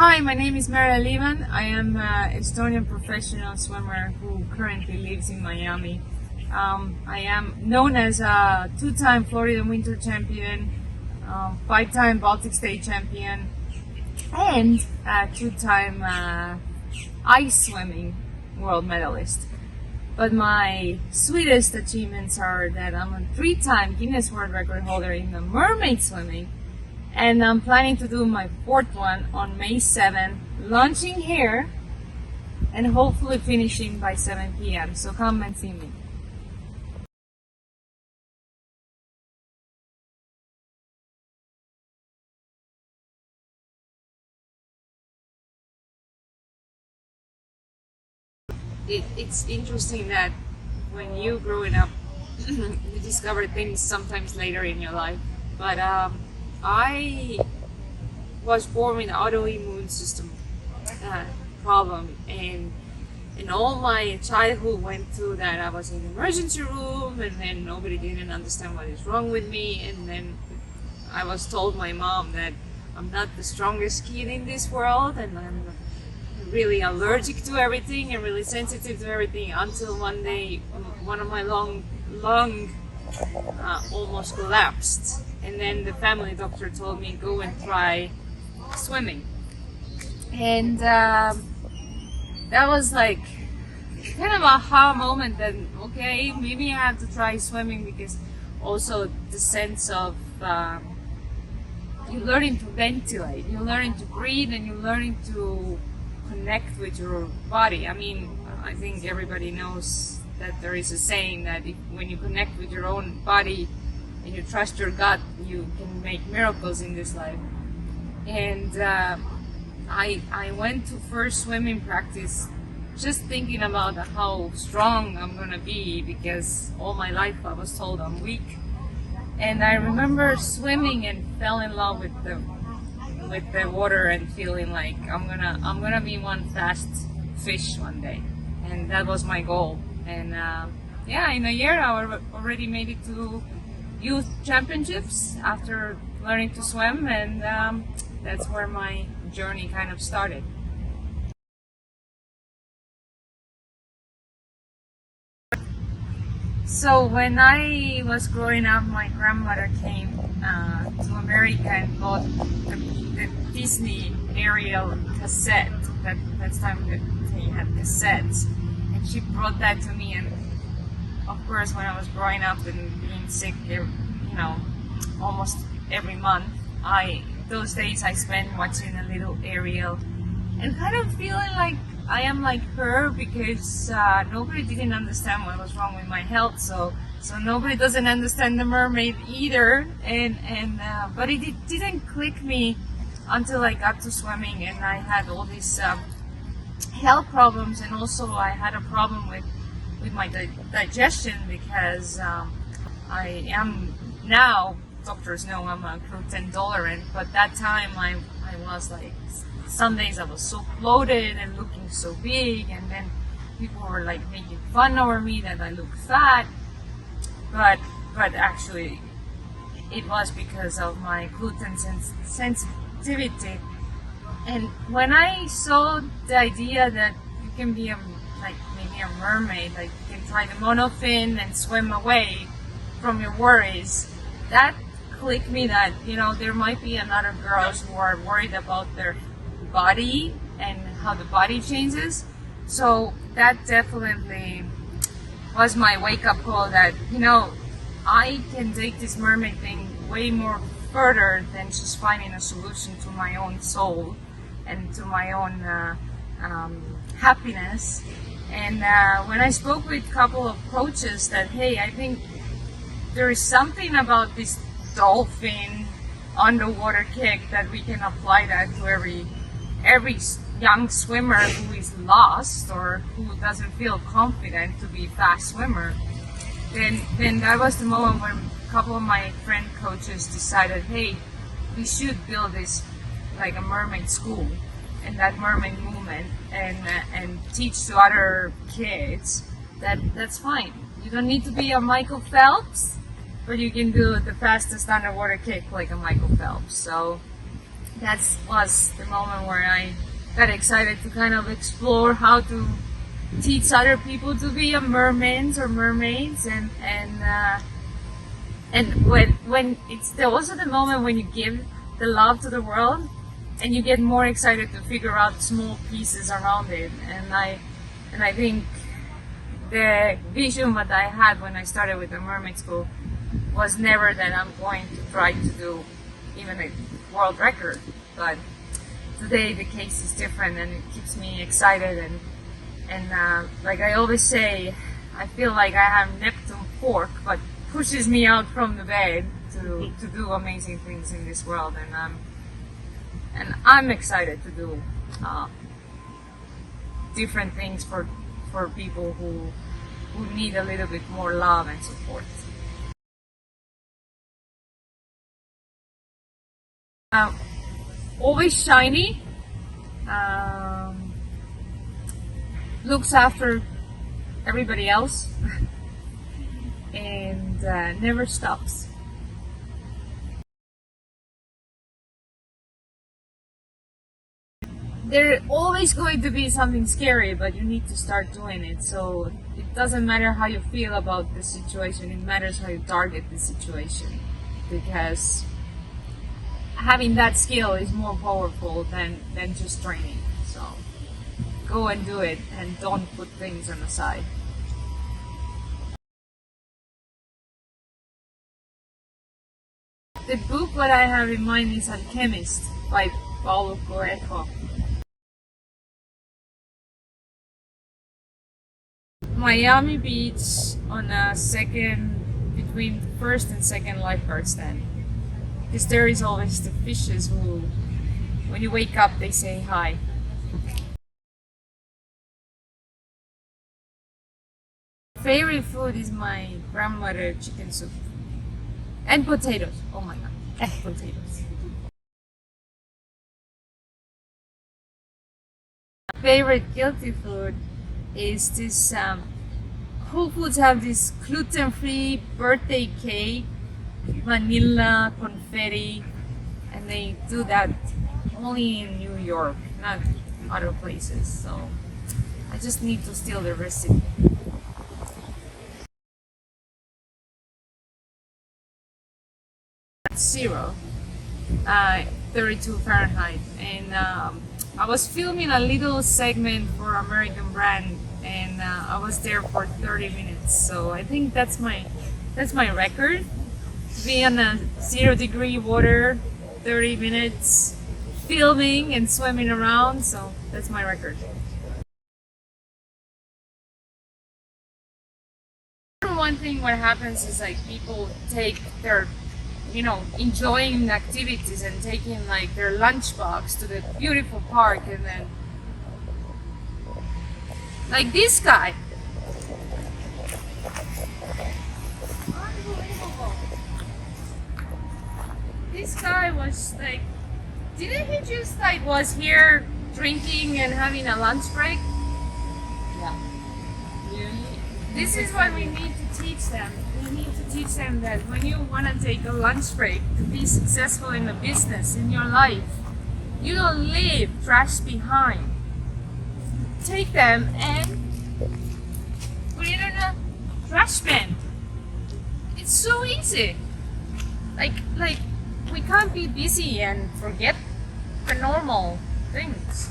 Hi, my name is Merle Liivand. I am an Estonian professional swimmer who currently lives in Miami. I am known as a two-time Florida winter champion, five-time Baltic State champion, and a two-time ice swimming world medalist. But my sweetest achievements are that I'm a three-time Guinness World Record holder in the mermaid swimming. And I'm planning to do my fourth one on May 7th, launching here and hopefully finishing by 7 p.m. So come and see me. It's interesting that when you growing up, you discover things sometimes later in your life. But I was born with an autoimmune system problem, and all my childhood went through that. I was in the emergency room, and then nobody didn't understand what is wrong with me, and then I was told my mom that I'm not the strongest kid in this world, and I'm really allergic to everything and really sensitive to everything, until one day one of my lung almost collapsed. And then the family doctor told me, go and try swimming. And that was like kind of a aha moment that, okay, maybe I have to try swimming, because also the sense of you're learning to ventilate, you're learning to breathe, and you're learning to connect with your body. I mean, I think everybody knows that there is a saying that when you connect with your own body and you trust your gut, you can make miracles in this life. And I went to first swimming practice just thinking about how strong I'm gonna be, because all my life I was told I'm weak. And I remember swimming and fell in love with the water and feeling like I'm gonna be one fast fish one day, and that was my goal. And yeah, in a year I already made it to youth championships after learning to swim, and that's where my journey kind of started. So when I was growing up, my grandmother came to America and bought the Disney aerial cassette. That's time that they had cassettes, and she brought that to me. And of course, when I was growing up and being sick, almost every month, those days I spent watching a little Ariel and kind of feeling like I am like her, because nobody didn't understand what was wrong with my health. So nobody doesn't understand the mermaid either. But it didn't click me until I got to swimming, and I had all these health problems, and also I had a problem with my digestion, because I am now, doctors know I'm a gluten intolerant, but that time I was like, some days I was so bloated and looking so big, and then people were like making fun over me that I look fat, but actually it was because of my gluten sensitivity. And when I saw the idea that you can be maybe a mermaid, like you can try the monofin and swim away from your worries, that clicked me that, there might be another girls who are worried about their body and how the body changes. So that definitely was my wake-up call that, I can take this mermaid thing way more further than just finding a solution to my own soul and to my own happiness. And when I spoke with a couple of coaches that, hey, I think there is something about this dolphin underwater kick that we can apply that to every young swimmer who is lost or who doesn't feel confident to be a fast swimmer, then that was the moment when a couple of my friend coaches decided, hey, we should build this like a mermaid school and that mermaid movement, and teach to other kids that that's fine. You don't need to be a Michael Phelps, but you can do the fastest underwater kick like a Michael Phelps. So that was the moment where I got excited to kind of explore how to teach other people to be a mermaids or mermaids, and when it's also the moment when you give the love to the world and you get more excited to figure out small pieces around it. And I think the vision that I had when I started with the mermaid school was never that I'm going to try to do even a world record, but today the case is different and it keeps me excited, and like I always say, I feel like I have Neptune fork, but pushes me out from the bed to do amazing things in this world, and I'm excited to do different things for people who need a little bit more love and support. Always shiny, looks after everybody else, and never stops. There's always going to be something scary, but you need to start doing it. So it doesn't matter how you feel about the situation, it matters how you target the situation, because having that skill is more powerful than just training. So go and do it, and don't put things on the side. The book that I have in mind is Alchemist by Paulo Coelho. Miami Beach on a between first and second lifeguard stand. Because there is always the fishes who, when you wake up, they say hi. Favorite food is my grandmother chicken soup. And potatoes. Oh my god, potatoes. Favorite guilty food is this, Whole Foods have this gluten-free birthday cake, vanilla, confetti, and they do that only in New York, not other places, so I just need to steal the recipe. Zero, 32 Fahrenheit, and I was filming a little segment for American brand, and I was there for 30 minutes. So I think that's my record. To be in a 0-degree water, 30 minutes, filming and swimming around. So that's my record. One thing what happens is like people take their enjoying activities and taking like their lunchbox to the beautiful park, and then like this guy. Unbelievable. This guy was like, didn't he just like was here drinking and having a lunch break? Yeah. This is what we need to teach them. We need to teach them that when you want to take a lunch break to be successful in a business, in your life, you don't leave trash behind. Take them and put it in a trash bin. It's so easy. Like we can't be busy and forget the normal things.